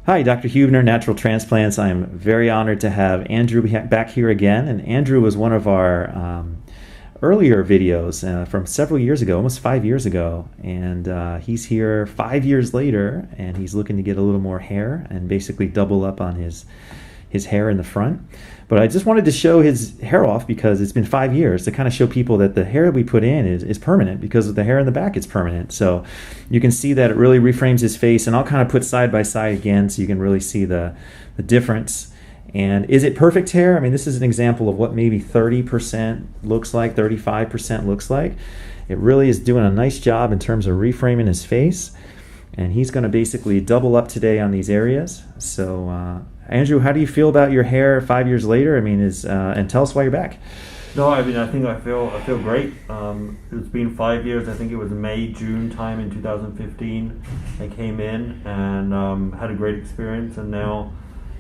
Hi, Dr. Huebner, Natural Transplants. I am very honored to have Andrew back here again. And Andrew was one of our earlier videos from several years ago, almost 5 years ago. And he's here 5 years later, and he's looking to get a little more hair and basically double up on his hair in the front. But I just wanted to show his hair off because it's been 5 years to kind of show people that the hair we put in is permanent, because the hair in the back is permanent. So you can see that it really reframes his face, and I'll kind of put side by side again so you can really see the difference. And is it perfect hair? I mean, this is an example of what maybe 30% looks like, 35% looks like. It really is doing a nice job in terms of reframing his face. And he's going to basically double up today on these areas. So, Andrew, how do you feel about your hair 5 years later? I mean, and tell us why you're back. No, I mean, I think I feel great. It's been 5 years. I think it was May, June time in 2015. I came in and had a great experience, and now,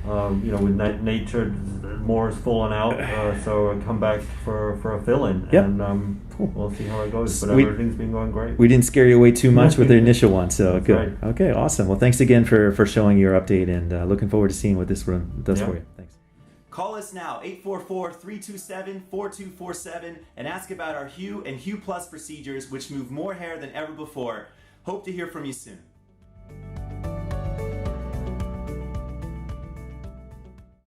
with nature, more is falling out. So I come back for a fill-in, yep. And we'll see how it goes. But everything's been going great. We didn't scare you away too much with the initial one, so That's good. Right. Okay, awesome. Well, thanks again for showing your update, and looking forward to seeing what this one does for you. Thanks. Call us now, 844-327-4247, and ask about our Hue and Hue Plus procedures, which move more hair than ever before. Hope to hear from you soon.